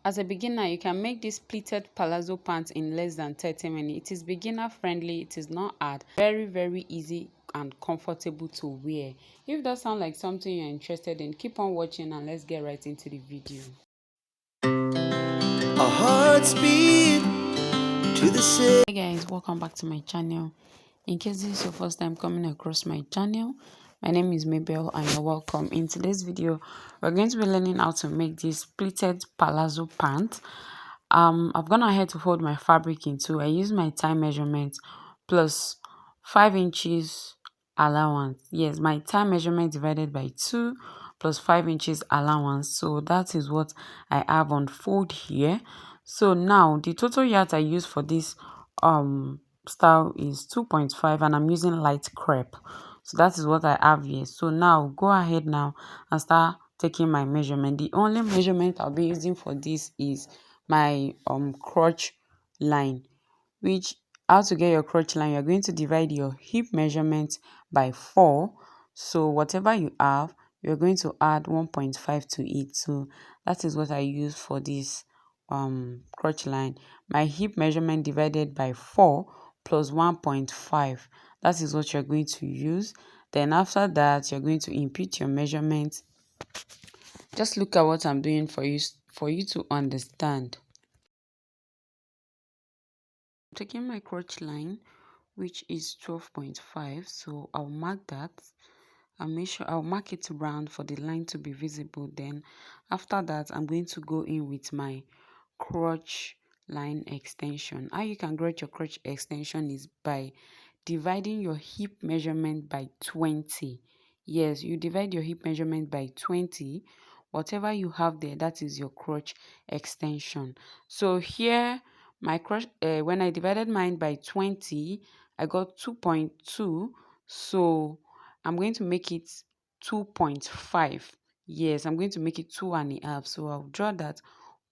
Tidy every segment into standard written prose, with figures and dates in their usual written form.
As a beginner, you can make this pleated palazzo pants in less than 30 minutes. It is beginner friendly, it is not hard, very easy and comfortable to wear. If that sounds like something you're interested in, keep on watching and let's get right into the video. Our hearts beat to the same. Hey guys, welcome back to my channel. In case this is your first time coming across my channel, my name is Mabel and you're welcome. In today's video, we're going to be learning how to make this pleated palazzo pant. I've gone ahead to fold my fabric in two. I use my thigh measurement plus 5 inches allowance. Yes, my thigh measurement divided by 2 plus 5 inches allowance. So that is what I have on fold here. So now the total yards I use for this style is 2.5 and I'm using light crepe. So that is what I have here. So now go ahead now and start taking my measurement. The only measurement I'll be using for this is my crotch line, which how to get your crotch line, you're going to divide your hip measurement by 4. So whatever you have, you're going to add 1.5 to it. So that is what I use for this crotch line. My hip measurement divided by 4 plus 1.5, that is what you're going to use. Then after that, you're going to input your measurement. Just look at what I'm doing for you to understand. I'm taking my crotch line, which is 12.5, so I'll mark that. I'll mark it round for the line to be visible. Then after that, I'm going to go in with my crotch line extension. How you can get your crotch extension is by dividing your hip measurement by 20. Yes, you divide your hip measurement by 20. Whatever you have there, that is your crotch extension. So here, my crotch, when I divided mine by 20, I got 2.2. So I'm going to make it 2.5. Yes, I'm going to make it 2.5. So I'll draw that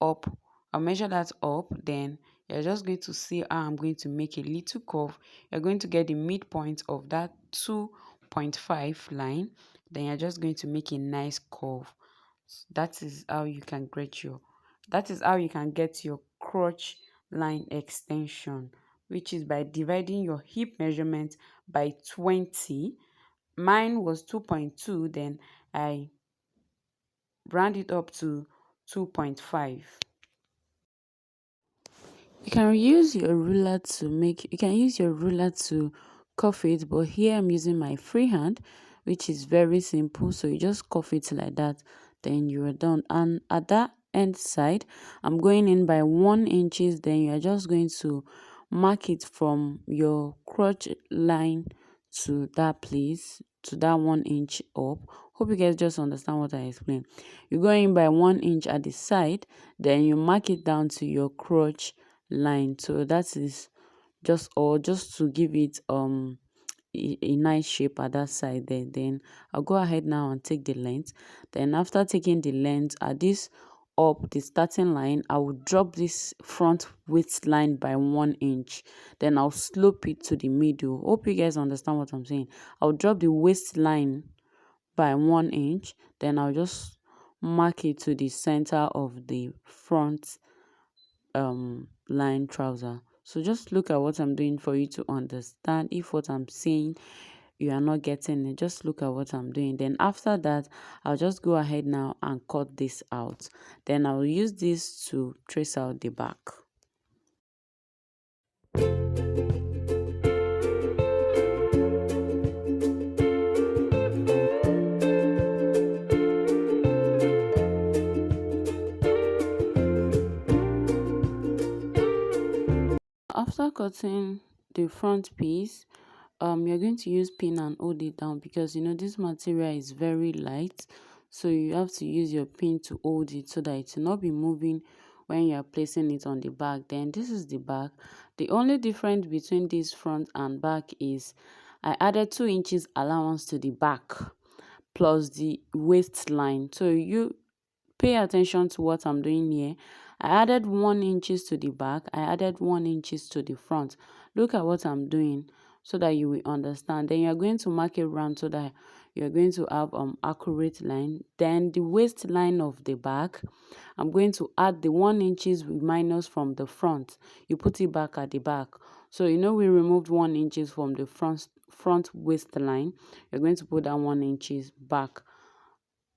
up. I'll measure that up. Then you're just going to see how I'm going to make a little curve. You're going to get the midpoint of that 2.5 line. Then you're just going to make a nice curve. That is how you can get your crotch line extension, which is by dividing your hip measurement by 20. Mine was 2.2, then I round it up to 2.5. You can use your ruler to cuff it, but here I'm using my free hand, which is very simple. So you just cuff it like that, then you are done. And at that end side, I'm going in by 1 inches. Then you are just going to mark it from your crotch line to that place, to that 1 inch up. Hope you guys just understand what I explained. You go in by 1 inch at the side, then you mark it down to your crotch line. So that is just to give it a nice shape at that side there. Then I'll go ahead now and take the length. Then after taking the length at this up the starting line, I will drop this front width line by 1 inch. Then I'll slope it to the middle. Hope you guys understand what I'm saying. I'll drop the waistline by 1 inch. Then I'll just mark it to the center of the front line trouser. So just look at what I'm doing for you to understand. If what I'm saying you are not getting it, just look at what I'm doing. Then after that, I'll just go ahead now and cut this out. Then I'll use this to trace out the back. After cutting the front piece, you're going to use pin and hold it down, because this material is very light, so you have to use your pin to hold it so that it will not be moving when you are placing it on the back. Then this is the back. The only difference between this front and back is I added 2 inches allowance to the back plus the waistline. So you pay attention to what I'm doing here. I added 1 inches to the back. I added 1 inches to the front. Look at what I'm doing so that you will understand. Then you're going to mark it round so that you're going to have accurate line. Then the waistline of the back, I'm going to add the 1 inches we minus from the front. You put it back at the back. So you know we removed 1 inches from the front waistline. You're going to put that 1 inches back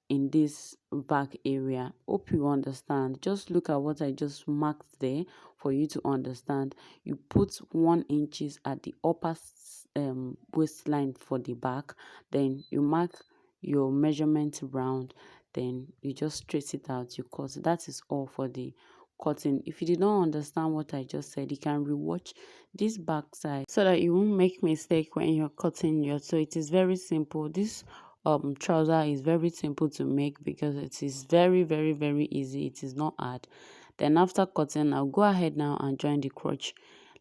in this back area. Hope you understand. Just look at what I just marked there for you to understand. You put 1 inches at the upper waistline for the back, then you mark your measurement round, then you just trace it out, you cut. That is all for the cutting. If you did not understand what I just said, you can rewatch this back side so that you won't make mistake when you're cutting your. So it is very simple. This trouser is very simple to make because it is very easy. It is not hard. Then after cutting, I'll go ahead now and join the crotch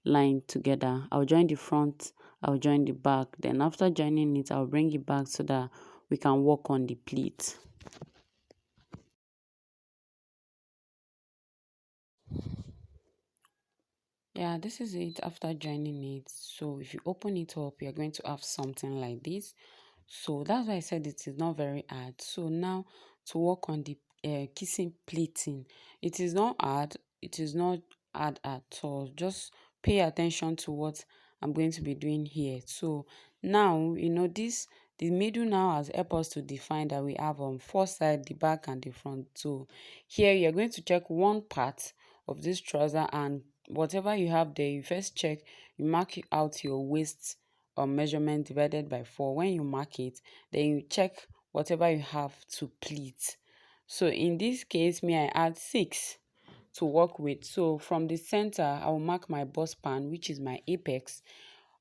line together. I'll join the front, I'll join the back. Then after joining it, I'll bring it back so that we can work on the pleat. Yeah, this is it after joining it. So if you open it up, you're going to have something like this. So that's why I said it is not very hard. So now to work on the kissing pleating, it is not hard. It is not hard at all. Just pay attention to what I'm going to be doing here. So now you know this. The middle now has helped us to define that we have on four sides, the back and the front. So here you're going to check one part of this trouser, and whatever you have there, you first check, you mark out your waist or measurement divided by 4. When you mark it, then you check whatever you have to pleat. So in this case, me, I add 6 to work with. So from the center, I will mark my bust pan, which is my apex.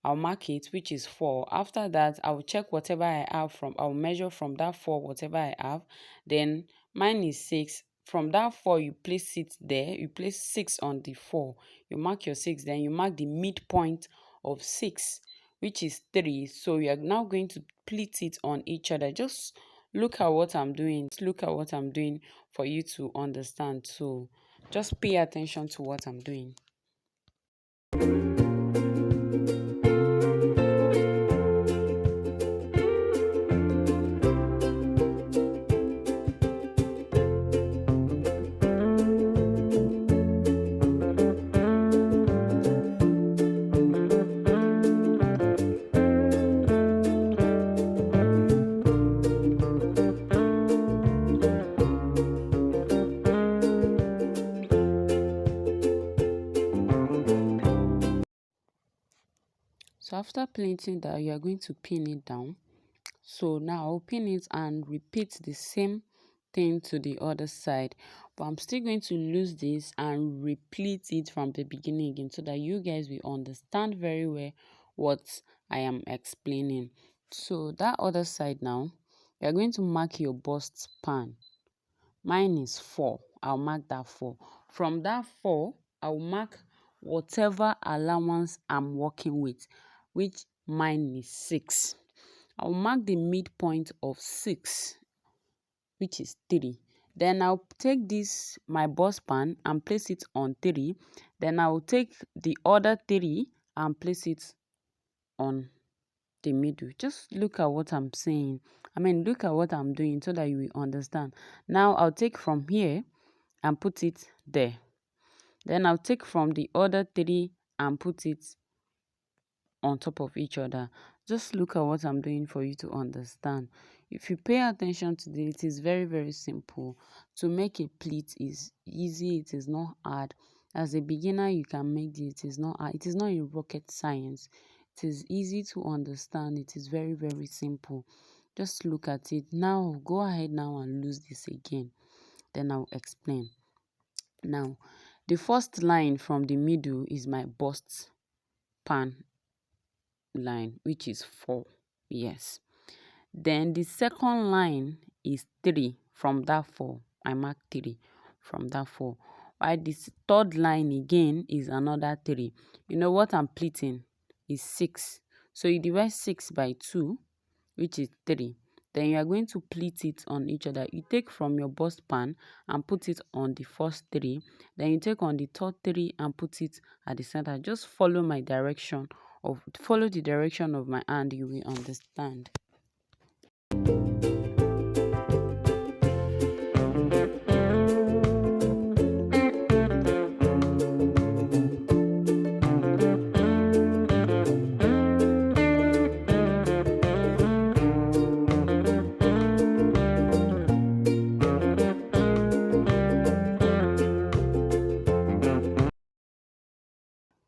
I'll mark it, which is 4. After that, I'll check whatever I have from, I'll measure from that 4, whatever I have. Then mine is 6. From that 4, you place it there. You place 6 on the 4. You mark your 6. Then you mark the midpoint of 6, which is 3. So you are now going to pleat it on each other. Just look at what I'm doing. Just look at what I'm doing for you to understand. So just pay attention to what I'm doing. So after pleating that, you are going to pin it down. So now I'll pin it and repeat the same thing to the other side. But I'm still going to lose this and repeat it from the beginning again so that you guys will understand very well what I am explaining. So that other side now, you're going to mark your bust pan. Mine is 4. I'll mark that 4. From that 4, I'll mark whatever allowance I'm working with, which mine is 6. I'll mark the midpoint of 6, which is 3. Then I'll take this, my bust pan, and place it on 3. Then I'll take the other 3 and place it on the middle. Just look at what I'm saying. Look at what I'm doing so that you will understand. Now I'll take from here and put it there. Then I'll take from the other 3 and put it on top of each other. Just look at what I'm doing for you to understand. If you pay attention to this, it is very simple. To make a pleat is easy. It is not hard. As a beginner, you can make this. It is not hard. It is not a rocket science. It is easy to understand. It is very simple. Just look at it. Now, go ahead now and lose this again. Then I'll explain. Now, the first line from the middle is my bust pan line, which is 4. Yes. Then the second line is 3 from that 4. I mark 3 from that 4. While this third line again is another 3. You know what I'm pleating is 6. So you divide 6 by 2, which is 3. Then you are going to pleat it on each other. You take from your bust pan and put it on the first 3. Then you take on the third 3 and put it at the center. Just follow my direction follow the direction of my hand. You will understand.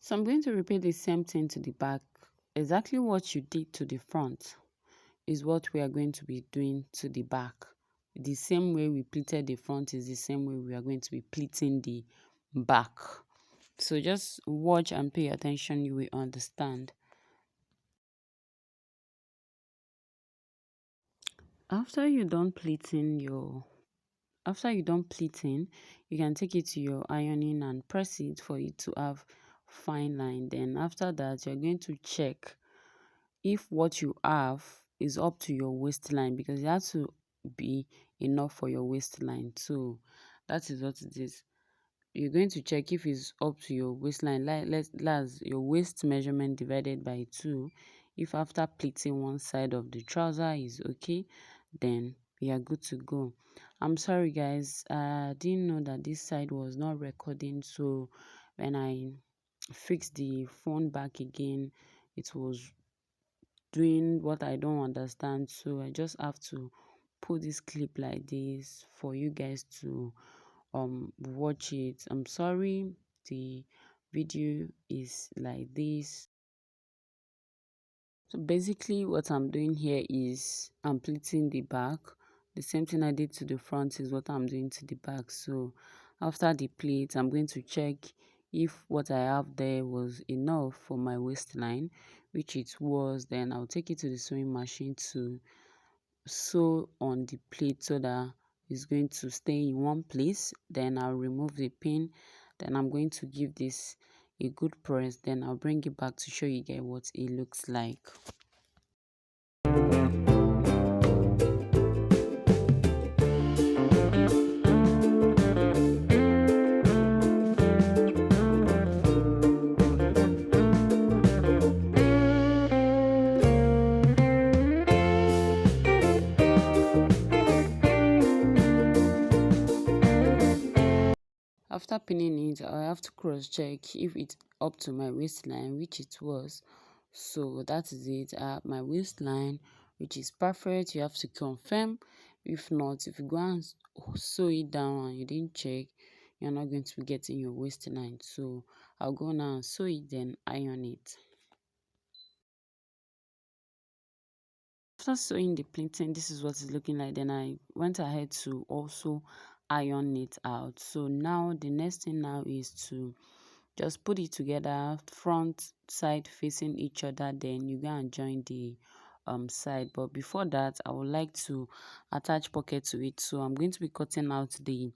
So I'm going to repeat the same thing to the back. Exactly what you did to the front is what we are going to be doing to the back. The same way we pleated the front is the same way we are going to be pleating the back. So just watch and pay attention, you will understand. After you're done pleating, you can take it to your ironing and press it for it to have fine line. Then after that, you're going to check if what you have is up to your waistline, because it has to be enough for your waistline. So that is what it is. You're going to check if it's up to your waistline, like that's your waist measurement divided by 2. If after pleating one side of the trouser is okay, then we are good to go. I'm sorry guys, I didn't know that this side was not recording, so when I fixed the phone back again, it was doing what I don't understand. So I just have to put this clip like this for you guys to watch it. I'm sorry the video is like this. So basically what I'm doing here is I'm pleating the back. The same thing I did to the front is what I'm doing to the back. So after the pleat, I'm going to check if what I have there was enough for my waistline, which it was. Then I'll take it to the sewing machine to sew on the pleat so that it's going to stay in one place. Then I'll remove the pin. Then I'm going to give this a good press. Then I'll bring it back to show you guys what it looks like. After pinning it, I have to cross check if it's up to my waistline, which it was. So that is it. I have my waistline, which is perfect. You have to confirm. If not, if you go and sew it down and you didn't check, you're not going to be getting your waistline. So I'll go now and sew it, then iron it. After sewing the pleating, this is what it's looking like. Then I went ahead to also iron it out. So now the next thing now is to just put it together, front side facing each other. Then you go and join the side. But before that, I would like to attach pocket to it. So I'm going to be cutting out the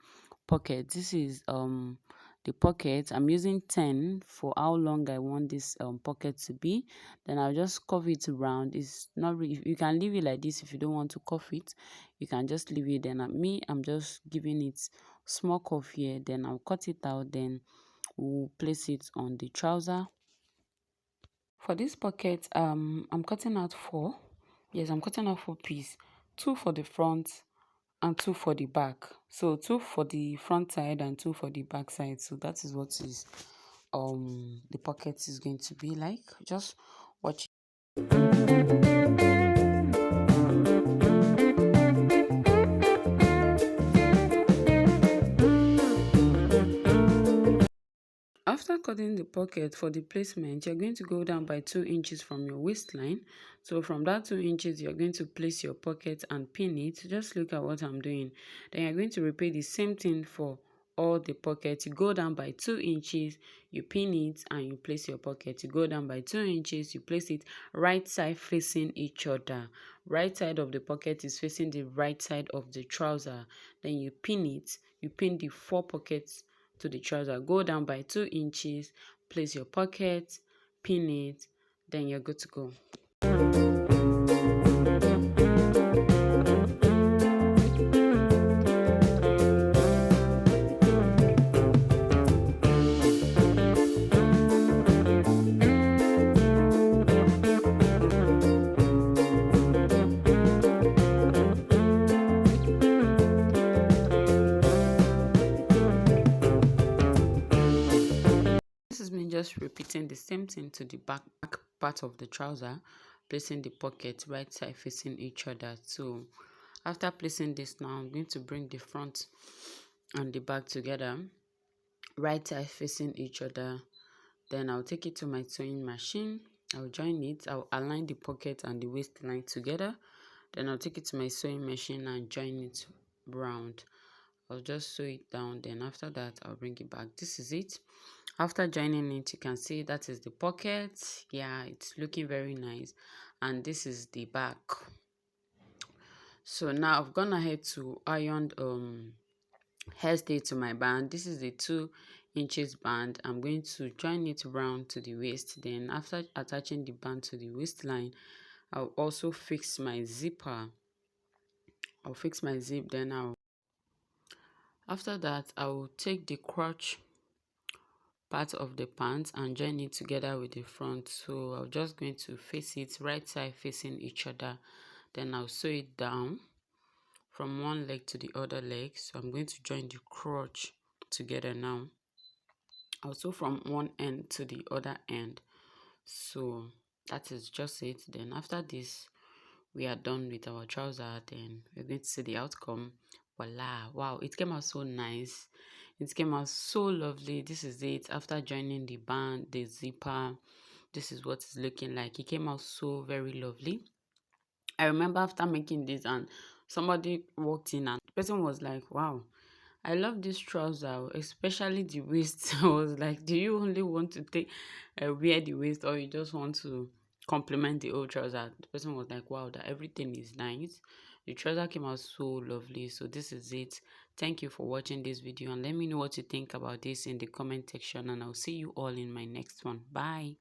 pocket. This is the pocket. I'm using 10 for how long I want this pocket to be. Then I'll just curve it around. It's not really, you can leave it like this. If you don't want to curve it, you can just leave it. Then I'm just giving it small curve here. Then I'll cut it out. Then we'll place it on the trouser. For this pocket, I'm cutting out 4. Yes, I'm cutting out 4 pieces. 2 for the front and 2 for the back. So 2 for the front side and 2 for the back side. So that is what is the pocket is going to be like. Just watch. After cutting the pocket for the placement, you're going to go down by 2 inches from your waistline. So from that 2 inches, you're going to place your pocket and pin it. Just look at what I'm doing. Then you're going to repeat the same thing for all the pockets. You go down by 2 inches, you pin it, and you place your pocket. You go down by 2 inches, you place it right side facing each other. Right side of the pocket is facing the right side of the trouser. Then you pin it. You pin the 4 pockets to the trouser. Go down by 2 inches, place your pocket, pin it, then you're good to go. Just repeating the same thing to the back part of the trouser, placing the pocket right side facing each other. So after placing this, now I'm going to bring the front and the back together, right side facing each other. Then I'll take it to my sewing machine. I'll join it. I'll align the pocket and the waistline together. Then I'll take it to my sewing machine and join it round. I'll just sew it down. Then after that, I'll bring it back. This is it. After joining it, you can see that is the pocket. Yeah, it's looking very nice. And this is the back. So now I've gone ahead to iron hairstay to my band. This is the 2 inches band. I'm going to join it round to the waist. Then after attaching the band to the waistline, I'll also fix my zipper. I'll fix my zip. Then after that, I will take the crotch part of the pants and join it together with the front. So I'm just going to face it right side facing each other. Then I'll sew it down from one leg to the other leg. So I'm going to join the crotch together now. Also from one end to the other end. So that is just it. Then after this, we are done with our trouser. Then we're going to see the outcome. Voila! Wow, it came out so nice. It came out so lovely. This is it. After joining the band, the zipper, this is what it's looking like. It came out so very lovely. I remember after making this and somebody walked in and the person was like, wow, I love this trouser, especially the waist. I was like, do you only want to wear the waist, or you just want to complement the old trouser? The person was like, wow, that everything is nice. The trouser came out so lovely. So this is it. Thank you for watching this video, and let me know what you think about this in the comment section, and I'll see you all in my next one. Bye.